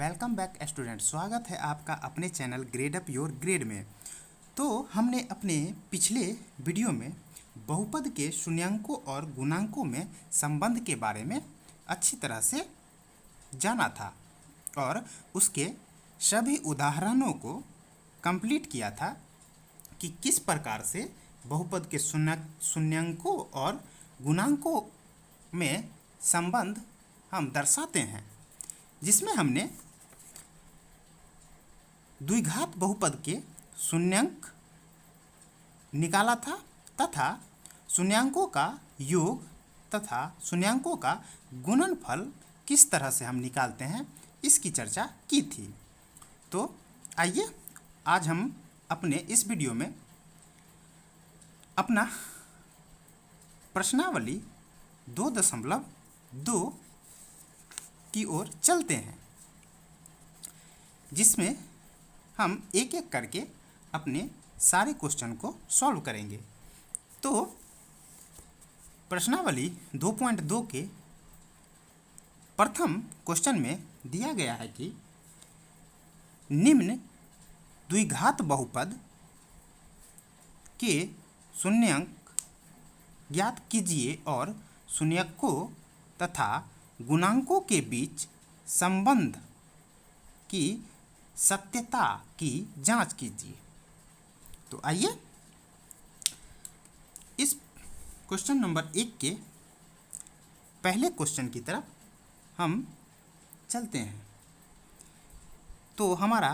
Welcome back student. स्वागत है आपका अपने channel grade up your grade में। तो हमने अपने पिछले वीडियो में बहुपद के शून्यांकों और गुणांकों में संबंध के बारे में अच्छी तरह से जाना था और उसके सभी उदाहरणों को कंप्लीट किया था कि किस प्रकार से बहुपद के शून्यांकों और गुणांकों में संबंध हम दर्शाते हैं, जिसमें हमने द्विघात बहुपद के शून्यांक निकाला था तथा शून्यांकों का योग तथा शून्यांकों का गुणनफल किस तरह से हम निकालते हैं इसकी चर्चा की थी। तो आइए आज हम अपने इस वीडियो में अपना प्रश्नावली 2.2 की ओर चलते हैं, जिसमें हम एक एक करके अपने सारे क्वेश्चन को सॉल्व करेंगे। तो प्रश्नावली 2.2 के प्रथम क्वेश्चन में दिया गया है कि निम्न द्विघात बहुपद के शून्यांक ज्ञात कीजिए और शून्यकों तथा गुणांकों के बीच संबंध की सत्यता की जांच कीजिए। तो आइए इस क्वेश्चन नंबर 1 के पहले क्वेश्चन की तरफ हम चलते हैं। तो हमारा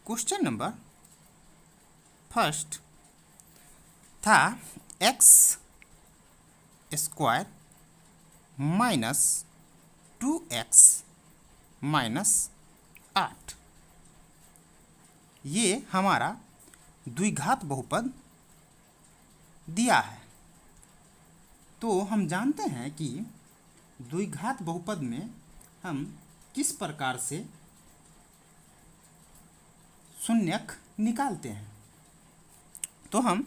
क्वेश्चन नंबर फर्स्ट था x square minus 2x minus 8। ये हमारा द्विघात बहुपद दिया है। तो हम जानते हैं कि द्विघात बहुपद में हम किस प्रकार से शून्यक निकालते हैं। तो हम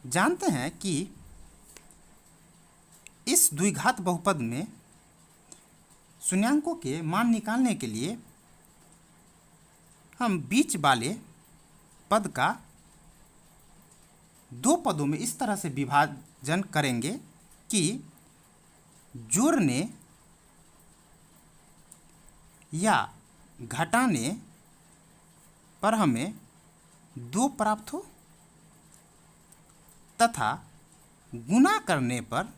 जानते हैं कि इस द्विघात बहुपद में शून्यांकों के मान निकालने के लिए हम बीच वाले पद का दो पदों में इस तरह से विभाजन करेंगे कि जोड़ने या घटाने पर हमें 2 प्राप्त हो तथा गुणा करने पर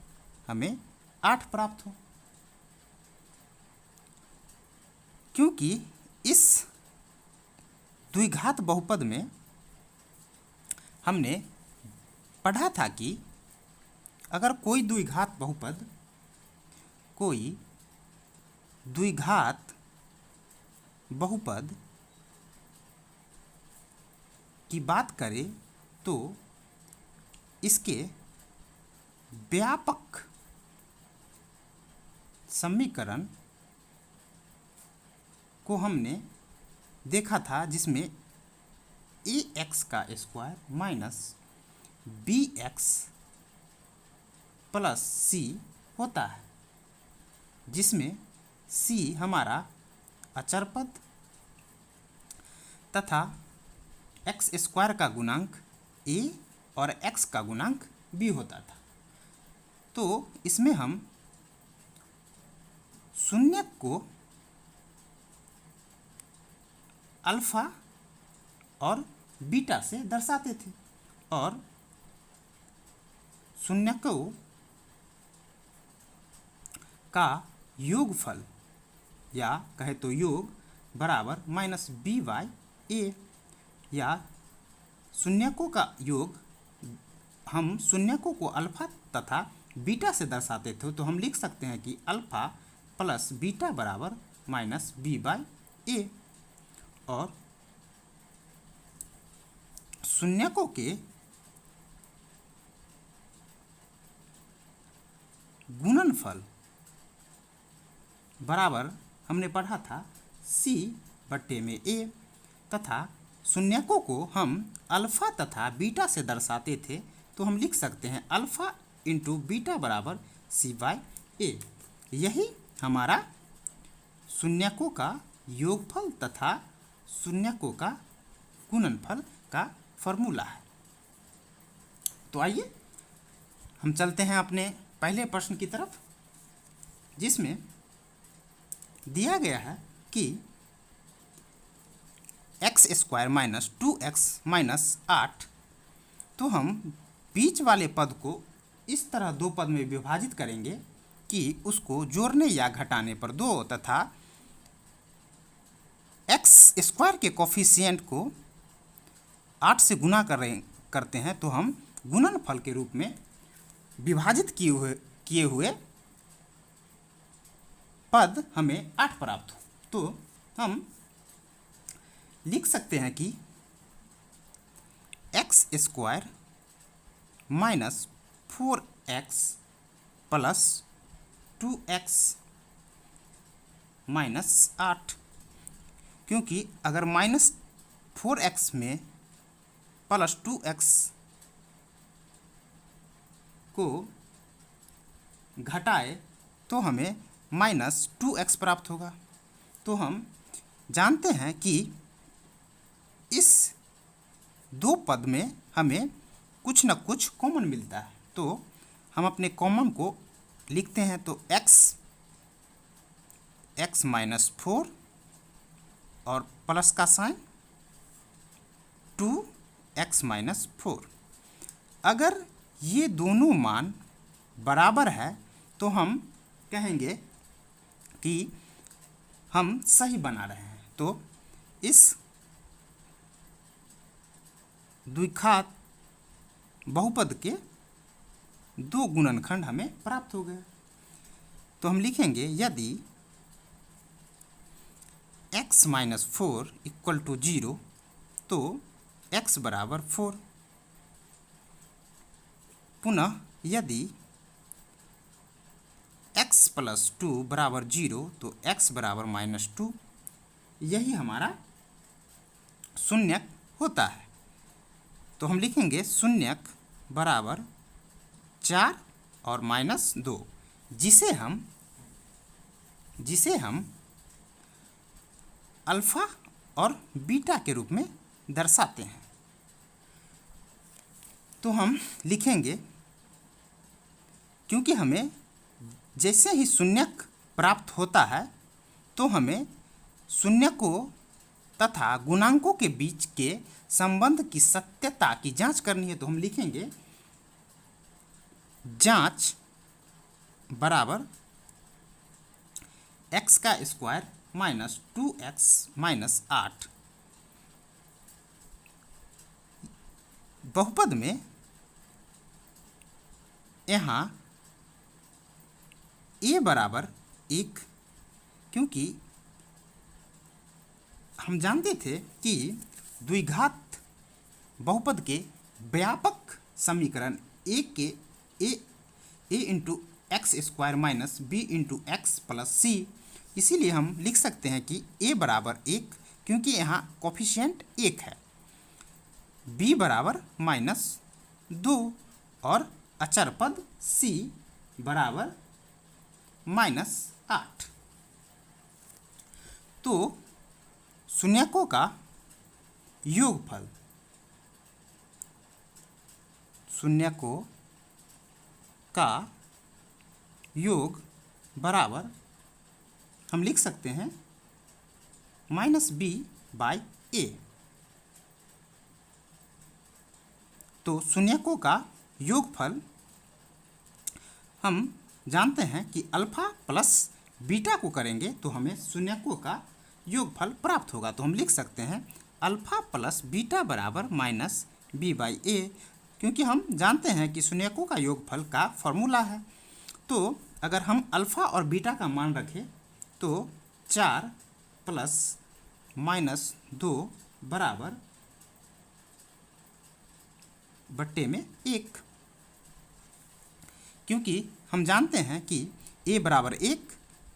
हमें 8 प्राप्त हो। क्योंकि इस द्विघात बहुपद में हमने पढ़ा था कि अगर कोई द्विघात बहुपद की बात करें तो इसके व्यापक समीकरण को हमने देखा था, जिसमें ax का square minus bx plus c होता है, जिसमें c हमारा अचर पद तथा x स्क्वायर का गुणांक a और x का गुणांक b होता था। तो इसमें हम शून्यक को अल्फा और बीटा से दर्शाते थे और शून्यकों का योगफल या कहे तो योग बराबर माइनस बी बाई ए, या शून्यकों का योग हम शून्यकों को अल्फा तथा बीटा से दर्शाते थे। तो हम लिख सकते हैं कि अल्फा प्लस बीटा बराबर माइनस बी बाई ए, और शून्यकों के गुणनफल बराबर हमने पढ़ा था c बट्टे में a, तथा शून्यकों को हम अल्फा तथा बीटा से दर्शाते थे। तो हम लिख सकते हैं अल्फा इंटू बीटा बराबर c बाई ए। यही हमारा शून्यकों का योगफल तथा शून्यकों का गुणनफल का फॉर्मूला है। तो आइए हम चलते हैं अपने पहले प्रश्न की तरफ, जिसमें दिया गया है कि x square minus 2x minus 8, तो हम बीच वाले पद को इस तरह दो पद में विभाजित करेंगे कि उसको जोड़ने या घटाने पर 2 तथा एक्स स्क्वायर के कोफिशिएंट को 8 से गुना करते हैं, तो हम गुणनफल के रूप में विभाजित किए हुए पद हमें 8 प्राप्त हो। तो हम लिख सकते हैं कि x square minus 4x plus 2x minus 8, क्योंकि अगर माइनस 4x में प्लस 2x को घटाए तो हमें माइनस 2x प्राप्त होगा। तो हम जानते हैं कि इस दो पद में हमें कुछ न कुछ कॉमन मिलता है, तो हम अपने कॉमन को लिखते हैं। तो x माइनस 4 और प्लस का साइन 2x माइनस 4। अगर ये दोनों मान बराबर है तो हम कहेंगे कि हम सही बना रहे हैं। तो इस द्विघात बहुपद के दो गुणनखंड हमें प्राप्त हो गए। तो हम लिखेंगे यदि x माइनस 4 इक्वल टू 0 तो x बराबर 4। पुनः यदि x प्लस 2 बराबर 0 तो x बराबर माइनस 2। यही हमारा शून्यक होता है। तो हम लिखेंगे शून्यक बराबर 4 और माइनस 2, जिसे हम अल्फा और बीटा के रूप में दर्शाते हैं। तो हम लिखेंगे, क्योंकि हमें जैसे ही शून्यक प्राप्त होता है तो हमें शून्यकों तथा गुणांकों के बीच के संबंध की सत्यता की जांच करनी है। तो हम लिखेंगे जांच बराबर x का स्क्वायर माइनस 2x माइनस 8। बहुपद में यहाँ a बराबर 1, क्योंकि हम जानते थे कि द्विघात बहुपद के व्यापक समीकरण a into x square minus b into x plus c, इसीलिए हम लिख सकते हैं कि a बराबर 1, क्योंकि यहाँ कोफिशिएंट 1 है, b बराबर माइनस 2 और अचर पद c बराबर माइनस 8। तो शून्यकों का योगफल, शून्यकों का योग बराबर हम लिख सकते हैं माइनस b बाई ए। तो शून्यकों का योगफल हम जानते हैं कि अल्फा प्लस बीटा को करेंगे तो हमें शून्यकों का योगफल प्राप्त होगा। तो हम लिख सकते हैं अल्फा प्लस बीटा बराबर माइनस बी बाई ए, क्योंकि हम जानते हैं कि शून्यकों का योगफल का फॉर्मूला है। तो अगर हम अल्फा और बीटा का मान रखें तो 4 प्लस माइनस 2 बराबर बट्टे में 1, क्योंकि हम जानते हैं कि a बराबर 1,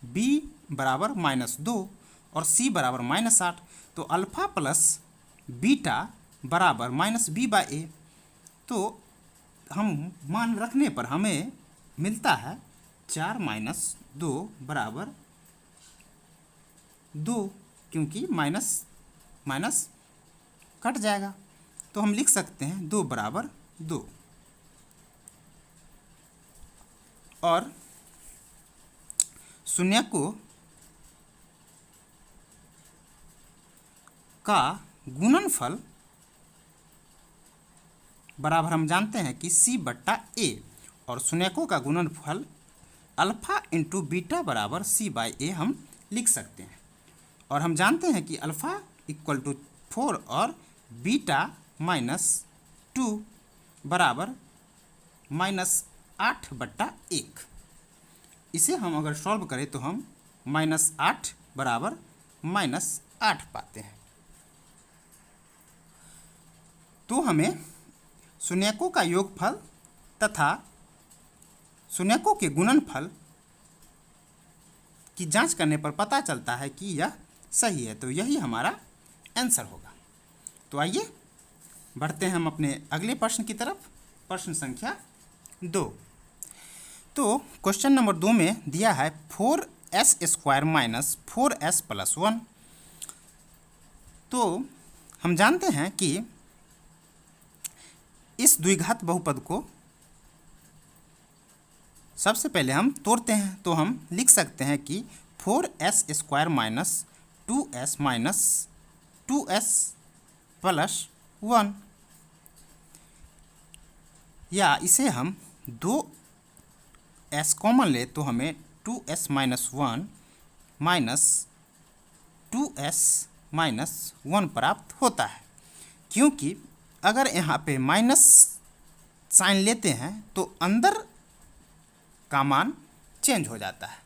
b बराबर माइनस 2 और c बराबर माइनस 8। तो अल्फा प्लस बीटा बराबर माइनस बी बाई ए। तो हम मान रखने पर हमें मिलता है 4 माइनस 2 बराबर 2, क्योंकि माइनस माइनस कट जाएगा, तो हम लिख सकते हैं 2 बराबर 2। और शून्यकों का गुणनफल बराबर हम जानते हैं कि C/A, और शून्यकों का गुणनफल अल्फा इंटू बीटा बराबर C/A हम लिख सकते हैं। और हम जानते हैं कि अल्फा इक्वल टू 4 और बीटा -2 बराबर -8/1। इसे हम अगर सॉल्व करें तो हम -8 बराबर -8 पाते हैं। तो हमें शून्यकों का योगफल तथा शून्यकों के गुणनफल की जांच करने पर पता चलता है कि यह सही है, तो यही हमारा आंसर होगा। तो आइए बढ़ते हैं हम अपने अगले प्रश्न की तरफ, प्रश्न संख्या 2। तो क्वेश्चन नंबर 2 में दिया है 4s² - 4s + 1। तो हम जानते हैं कि इस द्विघात बहुपद को सबसे पहले हम तोड़ते हैं, तो हम लिख सकते हैं कि 4s² - 2s - 2s + 1, या इसे हम 2s कॉमन ले तो हमें 2s - 1 -2s - 1 प्राप्त होता है। क्योंकि अगर यहाँ पे माइनस साइन लेते हैं तो अंदर का मान चेंज हो जाता है।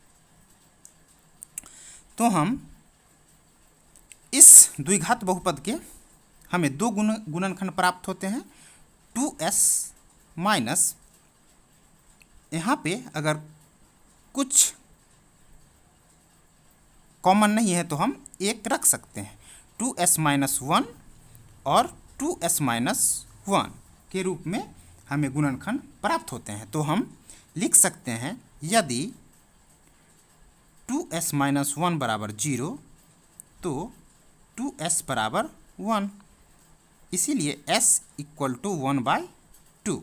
तो हम इस द्विघात बहुपद के हमें 2 गुणनखंड प्राप्त होते हैं। 2s माइनस, यहाँ पे अगर कुछ कॉमन नहीं है तो हम 1 रख सकते हैं। 2s - 1 और 2s - 1 के रूप में हमें गुणनखंड प्राप्त होते हैं। तो हम लिख सकते हैं यदि 2s - 1 बराबर 0 तो 2s बराबर 1, इसीलिए s इक्वल टू 1/2।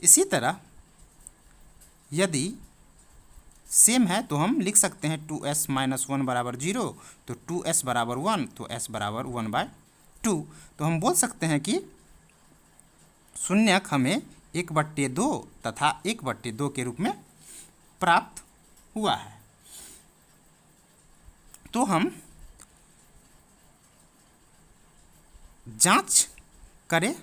इसी तरह यदि सेम है तो हम लिख सकते हैं 2s - 1 बराबर 0 तो 2s बराबर 1, तो s बराबर 1/2। तो हम बोल सकते हैं कि शून्यक हमें 1/2 तथा 1/2 के रूप में प्राप्त हुआ है। तो हम जांच करें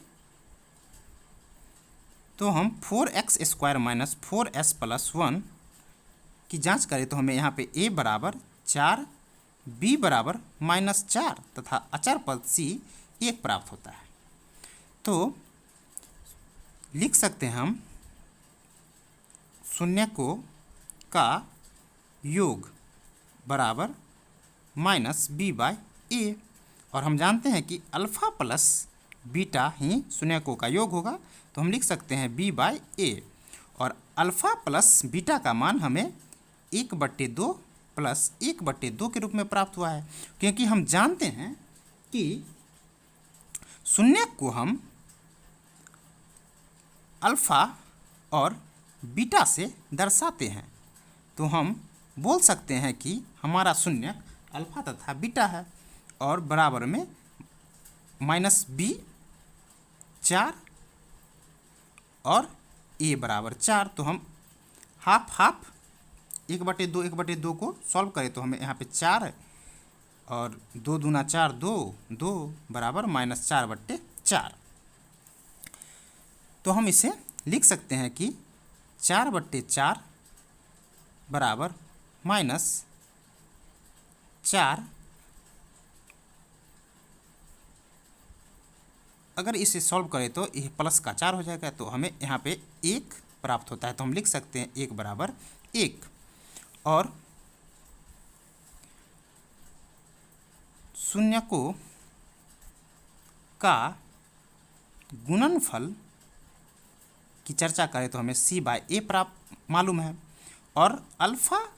तो हम 4x² - 4s + 1 की जांच करें तो हमें यहाँ पे a बराबर 4, b बराबर -4 तथा अचर पद c 1 प्राप्त होता है। तो लिख सकते हैं हम शून्यकों का योग बराबर -b/a, और हम जानते हैं कि अल्फ़ा प्लस बीटा ही शून्यकों का योग होगा, तो हम लिख सकते हैं b/a। और अल्फ़ा प्लस बीटा का मान हमें 1/2 प्लस 1/2 के रूप में प्राप्त हुआ है, क्योंकि हम जानते हैं कि शून्यक को हम अल्फ़ा और बीटा से दर्शाते हैं। तो हम बोल सकते हैं कि हमारा शून्यक अल्फ़ा तथा बीटा है, और बराबर में -b 4 और a बराबर 4। तो हम हाफ हाफ 1/2 को सॉल्व करें तो हमें यहाँ पे 4 और 2 दूना 4, 2 बराबर -4/4। तो हम इसे लिख सकते हैं कि 4/4 बराबर -4। अगर इसे सॉल्व करें तो यह प्लस का 4 हो जाएगा, तो हमें यहाँ पे 1 प्राप्त होता है। तो हम लिख सकते हैं 1 बराबर 1। और शून्यकों का गुणनफल की चर्चा करें तो हमें c/a प्राप्त मालूम है, और अल्फ़ा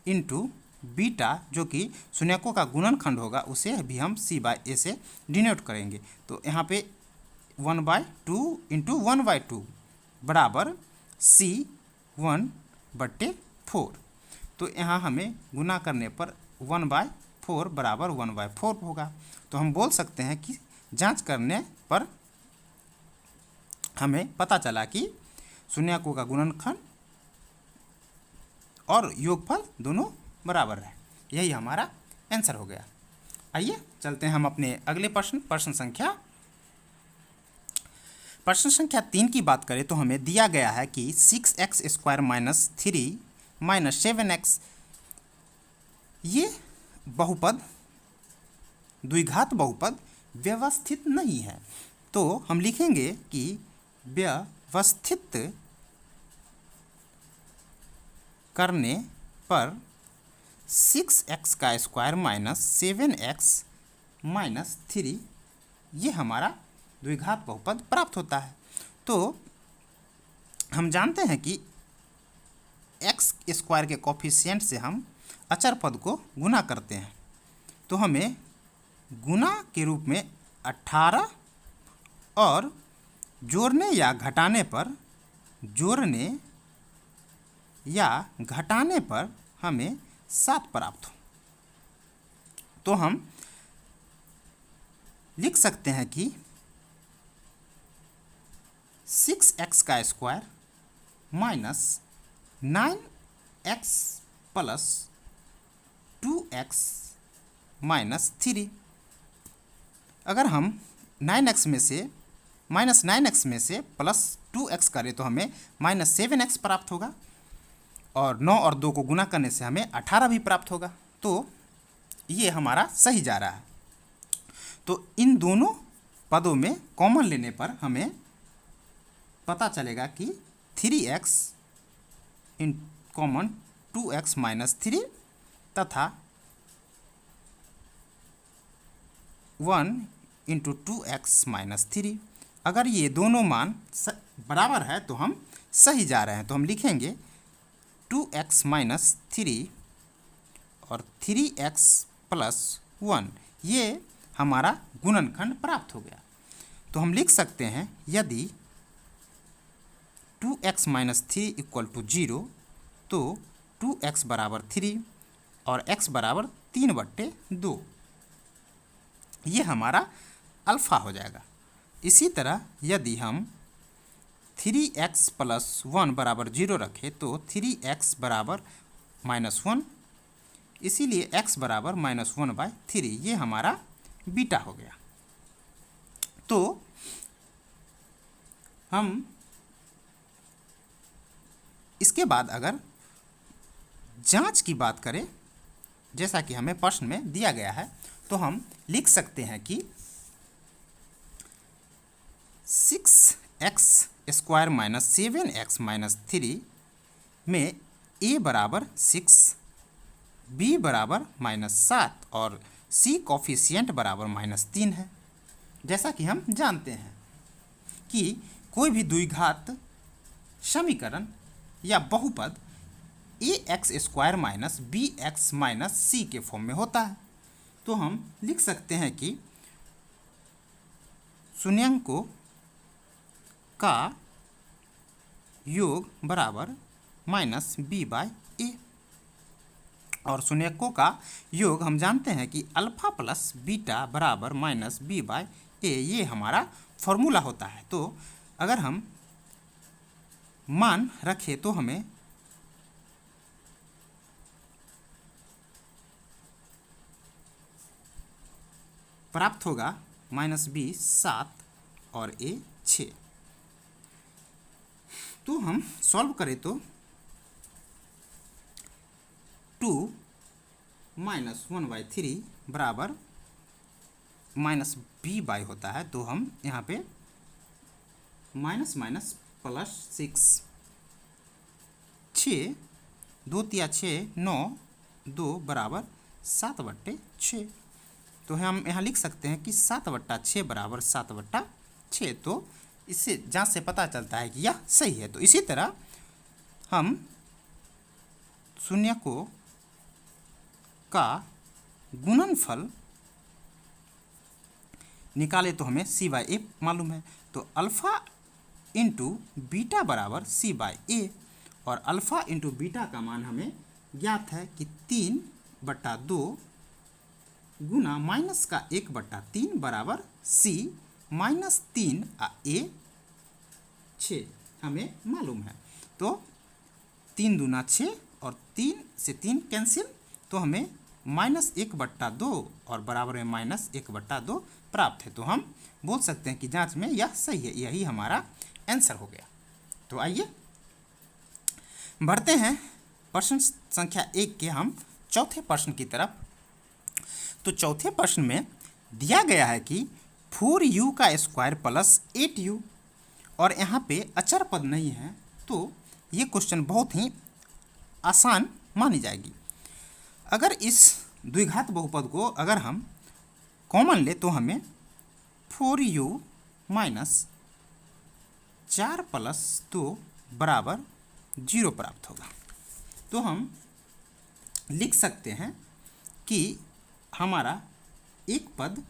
इंटू बीटा जो कि शून्यकों का गुणनखंड होगा उसे भी हम c/a से डिनोट करेंगे। तो यहाँ पे 1/2 इंटू 1/2 बराबर c1/4। तो यहाँ हमें गुना करने पर 1/4 बराबर 1/4 होगा। तो हम बोल सकते हैं कि जांच करने पर हमें पता चला कि शून्यकों का गुणनखंड और योगफल दोनों बराबर है। यही हमारा आंसर हो गया। आइए चलते हैं हम अपने अगले प्रश्न संख्या 3 की बात करें तो हमें दिया गया है कि 6x² माइनस 3 माइनस 7x, ये बहुपद द्विघात बहुपद व्यवस्थित नहीं है। तो हम लिखेंगे कि व्यवस्थित करने पर 6x² माइनस 7x माइनस 3 ये हमारा द्विघात बहुपद प्राप्त होता है। तो हम जानते हैं कि x² के कोफिशिएंट से हम अचर पद को गुना करते हैं। तो हमें गुना के रूप में 18 और जोड़ने या घटाने पर हमें 7 प्राप्त हो। तो हम लिख सकते हैं कि 6x² minus 9x plus 2x minus 3। अगर हम 9x में से माइनस 9x में से प्लस 2x करें तो हमें माइनस 7x प्राप्त होगा, और 9 और 2 को गुना करने से हमें 18 भी प्राप्त होगा। तो ये हमारा सही जा रहा है। तो इन दोनों पदों में कॉमन लेने पर हमें पता चलेगा कि 3x in common 2x minus 3 तथा 1 इंटू 2x माइनस 3। अगर ये दोनों मान बराबर है तो हम सही जा रहे हैं। तो हम लिखेंगे 2x माइनस 3 और 3x प्लस 1, ये हमारा गुणनखंड प्राप्त हो गया। तो हम लिख सकते हैं यदि 2x माइनस 3 इक्वल टू 0 तो 2x बराबर 3 और x बराबर 3/2, ये हमारा अल्फ़ा हो जाएगा। इसी तरह यदि हम 3x प्लस 1 बराबर 0 रखें तो 3x बराबर -1, इसीलिए x बराबर -1/3, ये हमारा बीटा हो गया। तो हम इसके बाद अगर जांच की बात करें, जैसा कि हमें प्रश्न में दिया गया है, तो हम लिख सकते हैं कि 6x² माइनस 7x माइनस 3 में a बराबर 6, b बराबर -7 और c कोफिशिएंट बराबर -3 है। जैसा कि हम जानते हैं कि कोई भी द्विघात समीकरण या बहुपद ax² minus bx minus c के फॉर्म में होता है। तो हम लिख सकते हैं कि शून्यंकों का योग बराबर -b/a, और शून्यकों का योग हम जानते हैं कि अल्फ़ा प्लस बीटा बराबर -b/a, ये हमारा फॉर्मूला होता है। तो अगर हम मान रखें तो हमें प्राप्त होगा -b 7 और a 6। तो हम सॉल्व करें तो 2 माइनस 1/3 बराबर -b/ होता है। तो हम यहाँ पे माइनस माइनस प्लस 6, 6 2 तिया 6 9 2 बराबर 7/6। तो हम यहाँ लिख सकते हैं कि 7/6 बराबर 7/6। तो इससे जांच से पता चलता है कि यह सही है। तो इसी तरह हम शून्य को का गुणनफल निकाले तो हमें c बाई ए मालूम है। तो अल्फ़ा इंटू बीटा बराबर c बाई ए, और अल्फ़ा इंटू बीटा का मान हमें ज्ञात है कि 3/2 गुना माइनस का 1/3 बराबर c माइनस 3 a 6 हमें मालूम है। तो 3 दूना 6 और 3 से 3 कैंसिल, तो हमें -1/2 और बराबर में -1/2 प्राप्त है। तो हम बोल सकते हैं कि जांच में यह सही है, यही हमारा आंसर हो गया। तो आइए बढ़ते हैं प्रश्न संख्या 1 के हम चौथे प्रश्न की तरफ। तो चौथे प्रश्न में दिया गया है कि 4u का स्क्वायर प्लस 8u, और यहाँ पे अचर पद नहीं है, तो ये क्वेश्चन बहुत ही आसान मानी जाएगी। अगर इस द्विघात बहुपद को अगर हम कॉमन ले तो हमें 4u माइनस 4 प्लस 2 बराबर 0 प्राप्त होगा। तो हम लिख सकते हैं कि हमारा एक पद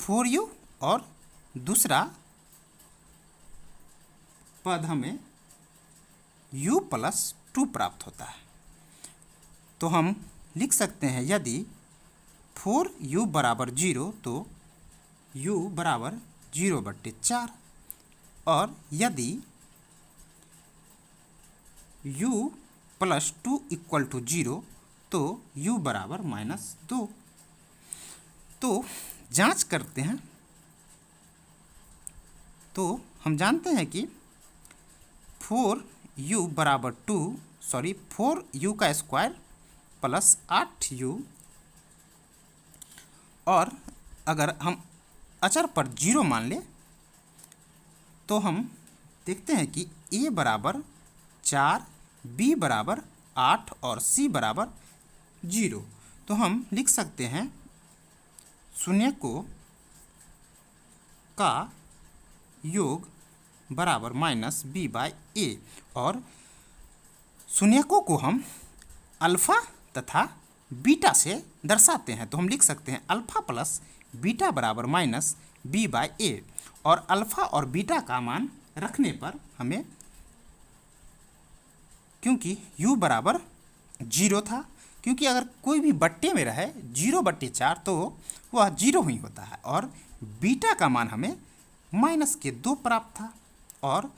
4u और दूसरा पद हमें u प्लस 2 प्राप्त होता है। तो हम लिख सकते हैं यदि 4u बराबर 0 तो u बराबर 0/4, और यदि u प्लस 2 इक्वल टू 0 तो u बराबर -2। तो जांच करते हैं। तो हम जानते हैं कि 4u बराबर 4u का स्क्वायर प्लस 8u, और अगर हम अचर पर 0 मान ले तो हम देखते हैं कि a बराबर 4, b बराबर 8 और c बराबर 0। तो हम लिख सकते हैं शून्य को का योग बराबर -b/a, और शून्यकों को हम अल्फ़ा तथा बीटा से दर्शाते हैं। तो हम लिख सकते हैं अल्फ़ा प्लस बीटा बराबर -b/a, और अल्फ़ा और बीटा का मान रखने पर हमें, क्योंकि u बराबर 0 था, क्योंकि अगर कोई भी बट्टे में रहे 0/4 तो वह 0 ही होता है, और बीटा का मान हमें -2 प्राप्त था, और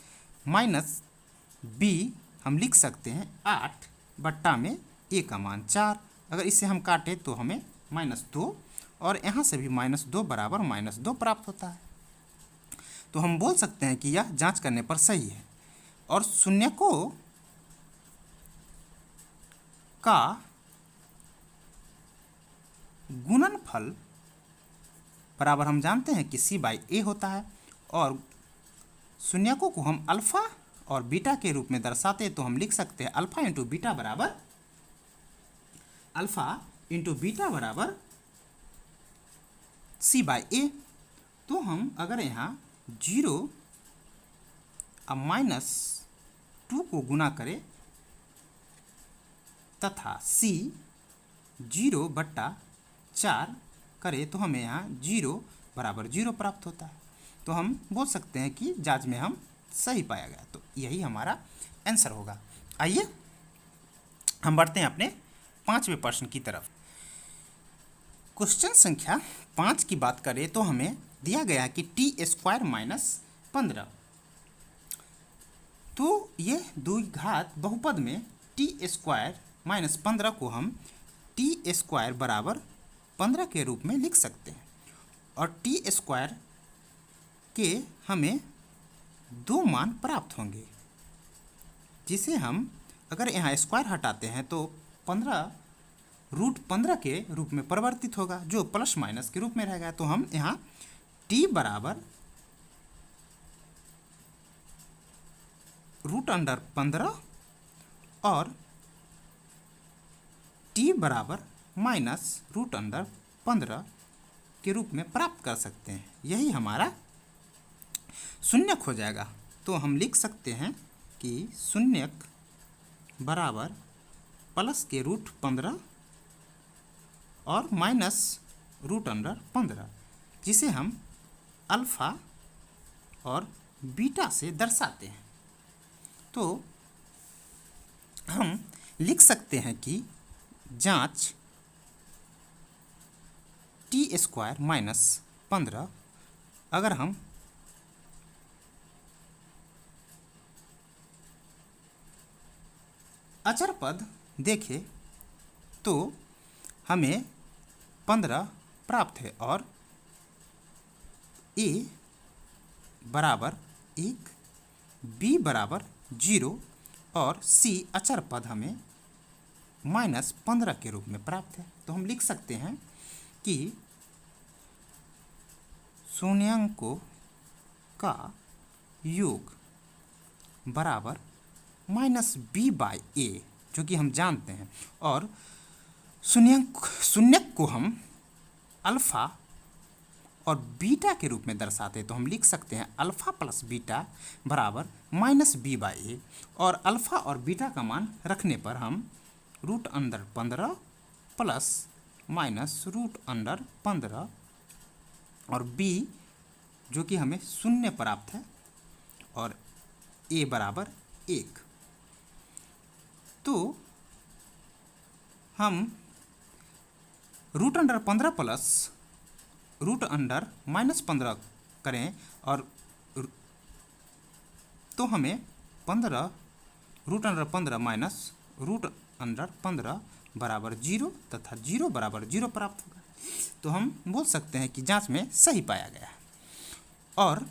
-b हम लिख सकते हैं 8/a का मान 4। अगर इसे हम काटें तो हमें -2, और यहाँ से भी -2 बराबर -2 प्राप्त होता है। तो हम बोल सकते हैं कि यह जांच करने पर सही है। और शून्यकों का गुणनफल बराबर हम जानते हैं कि c/a होता है, और शून्यकों को हम अल्फ़ा और बीटा के रूप में दर्शाते हैं। तो हम लिख सकते हैं अल्फ़ा इंटू बीटा बराबर c/a। तो हम अगर यहाँ 0 और -2 को गुना करें तथा c 0/4 करें तो हमें यहाँ 0 बराबर 0 प्राप्त होता है। तो हम बोल सकते हैं कि जांच में हम सही पाया गया। तो यही हमारा आंसर होगा। आइए हम बढ़ते हैं अपने 5वें प्रश्न की तरफ। क्वेश्चन संख्या 5 की बात करें तो हमें दिया गया है कि t² - 15। तो ये द्विघात बहुपद में t² - 15 को हम t² बराबर 15 के रूप में लिख सकते हैं, और t² के हमें 2 मान प्राप्त होंगे, जिसे हम अगर यहाँ स्क्वायर हटाते हैं तो 15 के रूप में परिवर्तित होगा, जो प्लस माइनस के रूप में रहेगा। तो हम यहाँ t बराबर √15 और t बराबर -√15 के रूप में प्राप्त कर सकते हैं। यही हमारा शून्यक हो जाएगा। तो हम लिख सकते हैं कि शून्यक बराबर प्लस के रूट 15 और माइनस रूट अंडर 15, जिसे हम अल्फ़ा और बीटा से दर्शाते हैं। तो हम लिख सकते हैं कि जांच टी स्क्वायर माइनस 15, अगर हम अचर पद देखें तो हमें 15 प्राप्त है और a बराबर 1, b बराबर 0 और c अचर पद हमें -15 के रूप में प्राप्त है। तो हम लिख सकते हैं कि शून्याङ्कों का योग बराबर -b/a, जो कि हम जानते हैं, और शून्यक को हम अल्फ़ा और बीटा के रूप में दर्शाते हैं। तो हम लिख सकते हैं अल्फ़ा प्लस बीटा बराबर -b/a, और अल्फ़ा और बीटा का मान रखने पर हम root under 15 plus minus root under 15 और b जो कि हमें 0 प्राप्त है और a बराबर 1। तो हम root under 15 plus root under -15 करें और तो हमें 15 root under 15 minus root under 15 बराबर 0 तथा 0 बराबर 0 प्राप्त होगा। तो हम बोल सकते हैं कि जांच में सही पाया गया है। और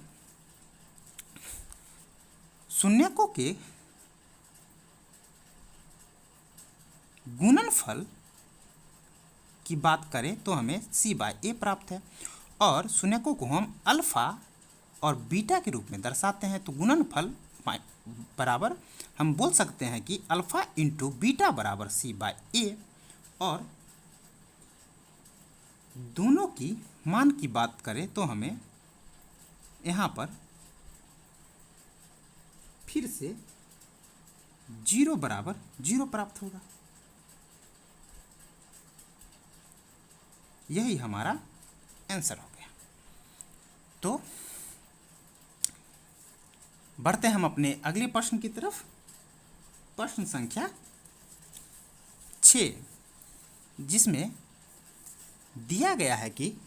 शून्यकों के गुणनफल की बात करें तो हमें c/a प्राप्त है, और शून्यकों को हम अल्फ़ा और बीटा के रूप में दर्शाते हैं। तो गुणनफल बराबर हम बोल सकते हैं कि अल्फ़ा इंटू बीटा बराबर c/a, और दोनों की मान की बात करें तो हमें यहाँ पर फिर से 0 बराबर 0 प्राप्त होगा। यही हमारा आंसर हो गया। तो बढ़ते हम अपने अगले प्रश्न की तरफ। प्रश्न संख्या 6, जिसमें दिया गया है कि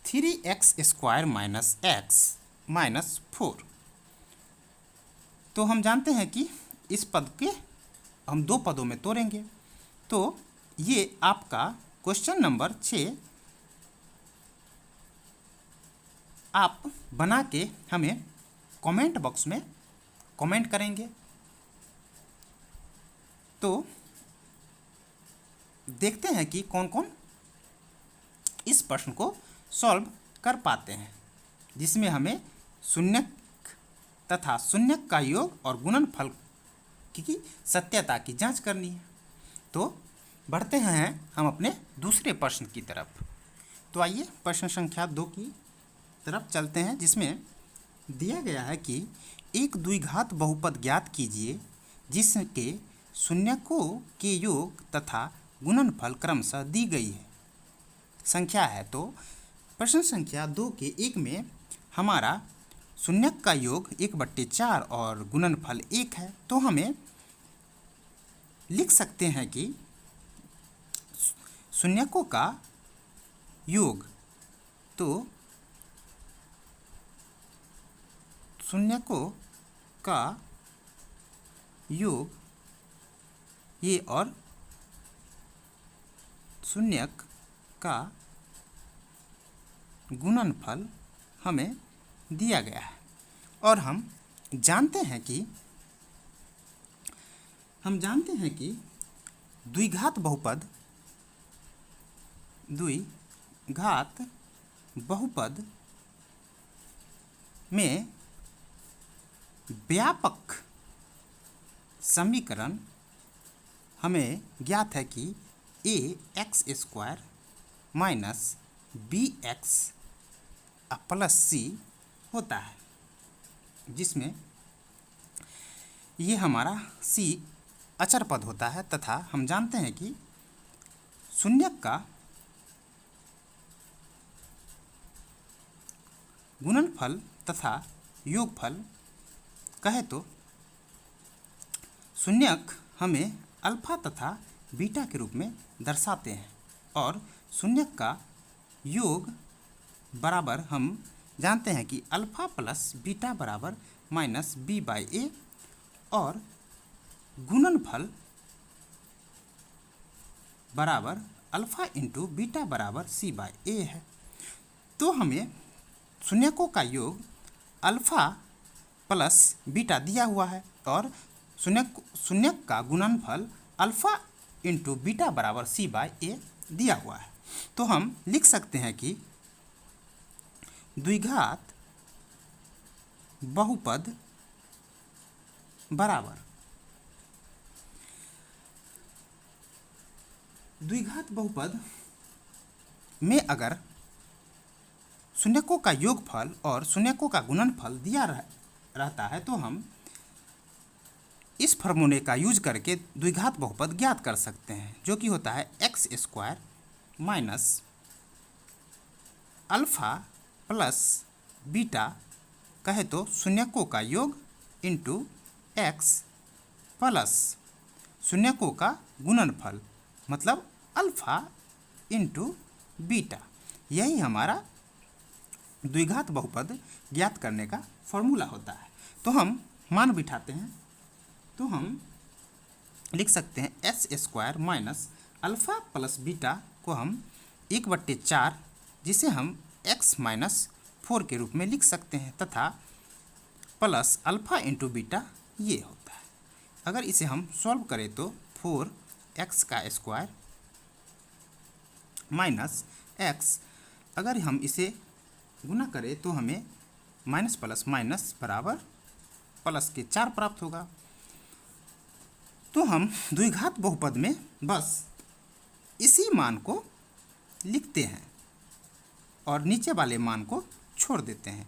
3x² माइनस x माइनस 4। तो हम जानते हैं कि इस पद के हम दो पदों में तोड़ेंगे। तो ये आपका क्वेश्चन नंबर 6 आप बना के हमें कमेंट बॉक्स में कमेंट करेंगे। तो देखते हैं कि कौन कौन इस प्रश्न को सॉल्व कर पाते हैं, जिसमें हमें शून्यक तथा शून्यक का योग और गुणनफल की सत्यता की जांच करनी है। तो बढ़ते हैं हम अपने दूसरे प्रश्न की तरफ। तो आइए प्रश्न संख्या 2 की तरफ चलते हैं, जिसमें दिया गया है कि एक द्विघात बहुपद ज्ञात कीजिए जिसके शून्यकों के योग तथा गुणनफल क्रमशः दी गई है संख्या है। तो प्रश्न संख्या 2 के 1 में हमारा शून्यक का योग 1/4 और गुणनफल 1 है। तो हमें लिख सकते हैं कि शून्यकों का योग, तो शून्यकों का योग ये और शून्यक का गुणनफल हमें दिया गया है। और हम जानते हैं कि द्विघात बहुपद में व्यापक समीकरण हमें ज्ञात है कि ax² minus bx plus c होता है, जिसमें ये हमारा c अचर पद होता है तथा हम जानते हैं कि शून्यक का गुणनफल तथा योगफल कहे तो शून्यक हमें अल्फा तथा बीटा के रूप में दर्शाते हैं और शून्यक का योग बराबर हम जानते हैं कि अल्फा प्लस बीटा बराबर माइनस बी बाई ए और गुणनफल बराबर अल्फा इंटू बीटा बराबर सी बाई ए है। तो हमें शून्यकों का योग अल्फा प्लस बीटा दिया हुआ है और शून्यक का गुणनफल अल्फा इंटू बीटा बराबर सी बाई ए दिया हुआ है। तो हम लिख सकते हैं कि द्विघात बहुपद बराबर द्विघात बहुपद में अगर शून्यकों का योगफल और शून्यकों का गुणनफल दिया रहता है तो हम इस फॉर्मूले का यूज करके द्विघात बहुपद ज्ञात कर सकते हैं, जो कि होता है x square minus alpha plus beta कहे तो शून्यकों का योग इंटू एक्स प्लस शून्यकों का गुणनफल मतलब अल्फा इंटू बीटा। यही हमारा द्विघात बहुपद ज्ञात करने का फॉर्मूला होता है। तो हम मान बिठाते हैं तो हम लिख सकते हैं S square minus alpha plus beta को हम 1/4 जिसे हम x माइनस 4 के रूप में लिख सकते हैं तथा प्लस अल्फ़ा इंटू बीटा ये होता है। अगर इसे हम सॉल्व करें तो 4x का स्क्वायर माइनस x, अगर हम इसे गुना करें तो हमें माइनस प्लस माइनस बराबर प्लस के 4 प्राप्त होगा। तो हम द्विघात बहुपद में बस इसी मान को लिखते हैं और नीचे वाले मान को छोड़ देते हैं।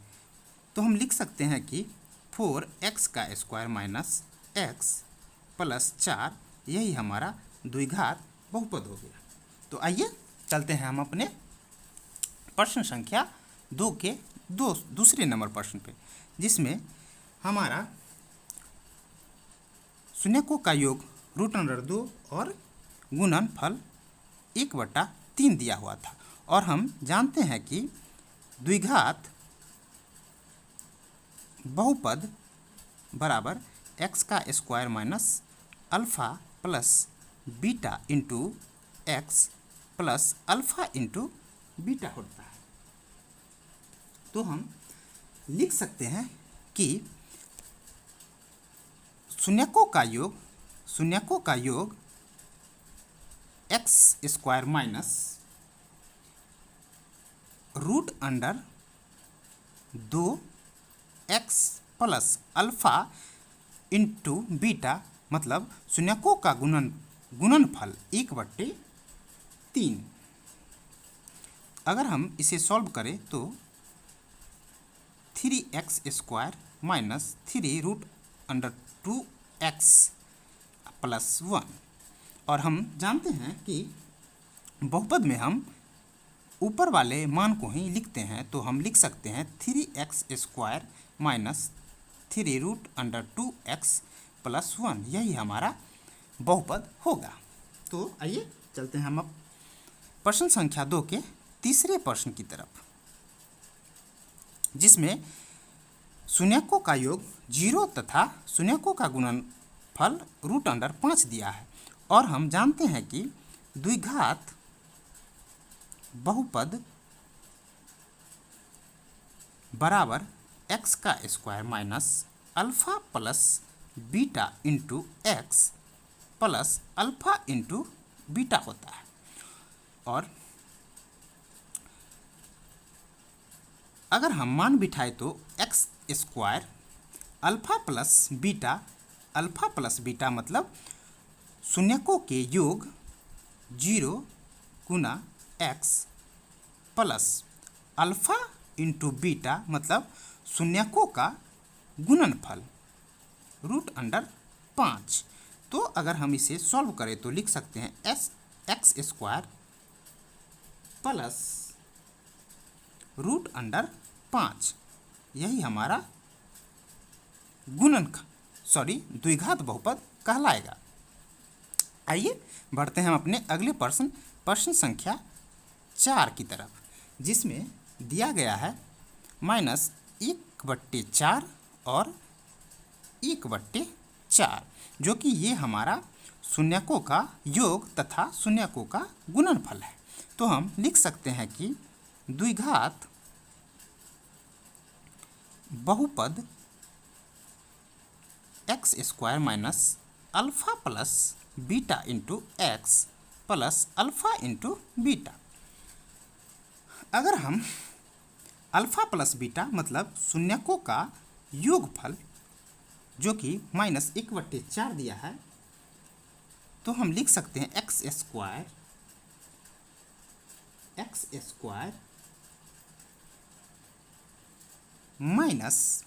तो हम लिख सकते हैं कि 4x का स्क्वायर माइनस x प्लस 4 यही हमारा द्विघात बहुपद हो गया। तो आइए चलते हैं हम अपने प्रश्न संख्या 2 के दूसरे नंबर प्रश्न पे, जिसमें हमारा शून्यकों का योग √2 और गुणनफल 1/3 दिया हुआ था और हम जानते हैं कि द्विघात बहुपद बराबर x का square minus alpha plus beta into x plus alpha into beta होता है। तो हम लिख सकते हैं कि शून्यकों का योग x square minus √2x plus alpha into beta मतलब शून्यकों का गुणनफल 1/3। अगर हम इसे सॉल्व करें तो 3x square minus 3√2x plus 1 और हम जानते हैं कि बहुपद में हम ऊपर वाले मान को ही लिखते हैं। तो हम लिख सकते हैं 3x square minus 3√2x plus 1 यही हमारा बहुपद होगा। तो आइए चलते हैं हम अब प्रश्न संख्या 2 के तीसरे प्रश्न की तरफ, जिसमें शून्यकों का योग 0 तथा शून्यकों का गुणनफल √5 दिया है और हम जानते हैं कि द्विघात बहुपद बराबर x का square minus alpha plus beta into x plus alpha into beta होता है। और अगर हम मान बिठाए तो x square alpha plus beta मतलब शून्यकों के योग 0 गुना x plus alpha into beta मतलब शून्यकों का गुणनफल 5। तो अगर हम इसे सॉल्व करें तो लिख सकते हैं एक्स स्क्वायर प्लस √5, यही हमारा द्विघात बहुपद कहलाएगा। आइए बढ़ते हैं हम अपने अगले प्रश्न संख्या 4 की तरफ, जिसमें दिया गया है -1/4 और 1/4, जो कि ये हमारा शून्यकों का योग तथा शून्यकों का गुणनफल है। तो हम लिख सकते हैं कि द्विघात बहुपद x square minus alpha plus beta into x plus alpha into beta. अगर हम अल्फ़ा प्लस बीटा मतलब शून्यकों का योगफल जो कि -1/4 दिया है, तो हम लिख सकते हैं x square minus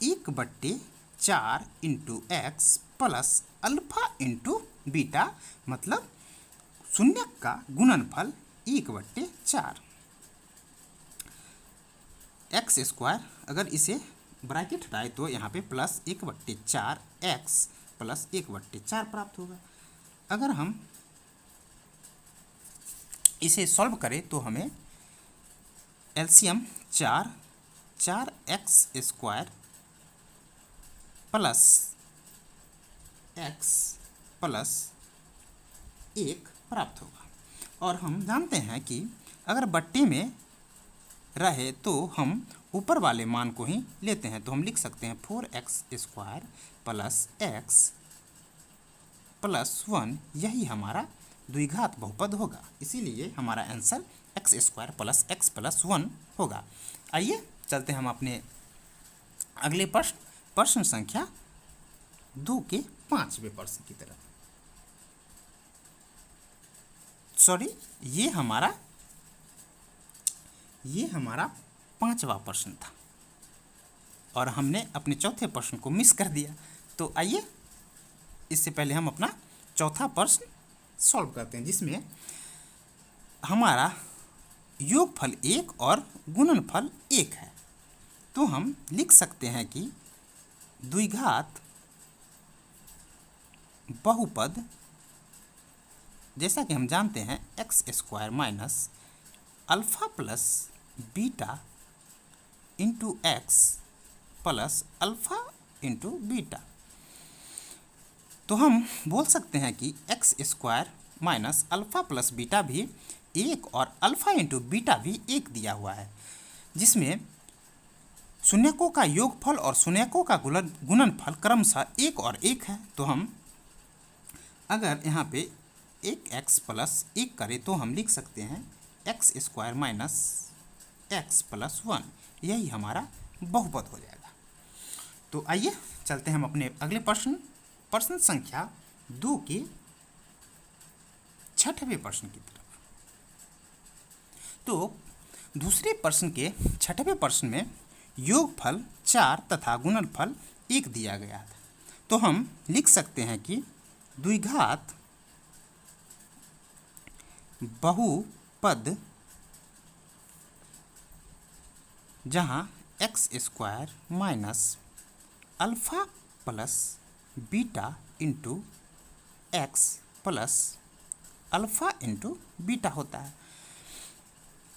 1/4 into x plus alpha into beta, मतलब शून्यक का गुणनफल 1/4। एक्स स्क्वायर, अगर इसे ब्रैकेट हटाए तो यहाँ पे प्लस 1/4 एक्स प्लस 1/4 प्राप्त होगा। अगर हम इसे सॉल्व करें तो हमें LCM 4 x square plus x plus 1 प्राप्त होगा। और हम जानते हैं कि अगर बट्टे में रहे तो हम ऊपर वाले मान को ही लेते हैं। तो हम लिख सकते हैं 4x square plus x plus 1, यही हमारा द्विघात बहुपद होगा। इसीलिए हमारा answer x square plus x plus 1 होगा। आइए चलते हैं हम अपने अगले प्रश्न संख्या 2 के 5वें प्रश्न की तरफ। ये हमारा 5वां प्रश्न था और हमने अपने चौथे प्रश्न को मिस कर दिया। तो आइए इससे पहले हम अपना चौथा प्रश्न सॉल्व करते हैं, जिसमें हमारा योगफल 1 और गुणनफल 1 है। तो हम लिख सकते हैं कि द्विघात बहुपद, जैसा कि हम जानते हैं x square minus alpha plus beta into x plus alpha into beta. तो हम बोल सकते हैं कि x square minus alpha plus beta भी 1 और अल्फ़ा इंटू बीटा भी 1 दिया हुआ है, जिसमें शून्यकों का योगफल और शून्यकों का गुणनफल क्रमशः 1 और 1 है। तो हम अगर यहाँ पे 1x प्लस 1 करें तो हम लिख सकते हैं x square minus x plus 1, यही हमारा बहुपद हो जाएगा। तो आइए चलते हैं हम अपने अगले प्रश्न संख्या 2 के 6वें प्रश्न की तरफ। तो दूसरे प्रश्न के 6वें प्रश्न में योगफल 4 तथा गुणनफल 1 दिया गया था। तो हम लिख सकते हैं कि द्विघात बहुपद जहाँ x square minus alpha plus beta into x plus alpha into beta होता है।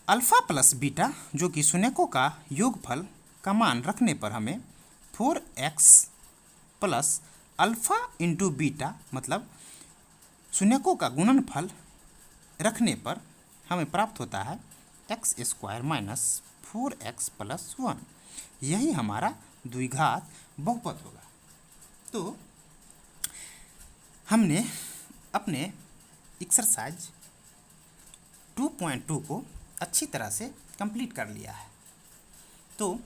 अल्फ़ा प्लस बीटा जो कि शून्यकों का योगफल का मान रखने पर हमें 4x plus alpha into beta मतलब शून्यकों का गुणनफल रखने पर हमें प्राप्त होता है x square minus 4x plus 1, यही हमारा द्विघात बहुपद होगा। तो हमने अपने एक्सरसाइज 2.2 को अच्छी तरह से कंप्लीट कर लिया है। तो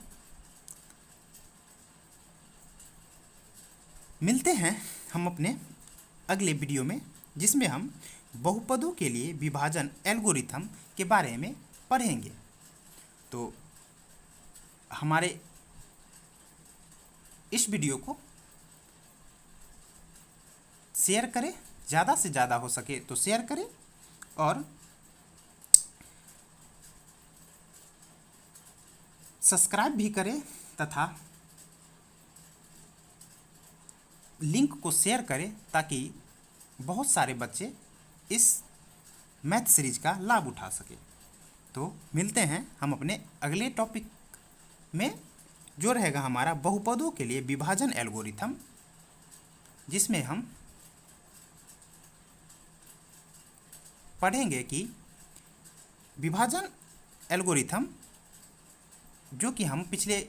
मिलते हैं हम अपने अगले वीडियो में, जिसमें हम बहुपदों के लिए विभाजन एल्गोरिथम के बारे में पढ़ेंगे। तो हमारे इस वीडियो को शेयर करें, ज़्यादा से ज़्यादा हो सके तो शेयर करें, और सब्सक्राइब भी करें तथा लिंक को शेयर करें ताकि बहुत सारे बच्चे इस मैथ सीरीज का लाभ उठा सके। तो मिलते हैं हम अपने अगले टॉपिक में, जो रहेगा हमारा बहुपदों के लिए विभाजन एल्गोरिथम, जिसमें हम पढ़ेंगे कि विभाजन एल्गोरिथम जो कि हम पिछले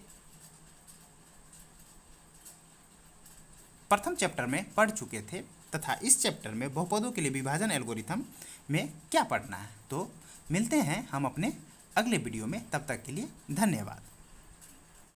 प्रथम चैप्टर में पढ़ चुके थे, तथा इस चैप्टर में बहुपदों के लिए विभाजन एल्गोरिथम में क्या पढ़ना है। तो मिलते हैं हम अपने अगले वीडियो में, तब तक के लिए धन्यवाद।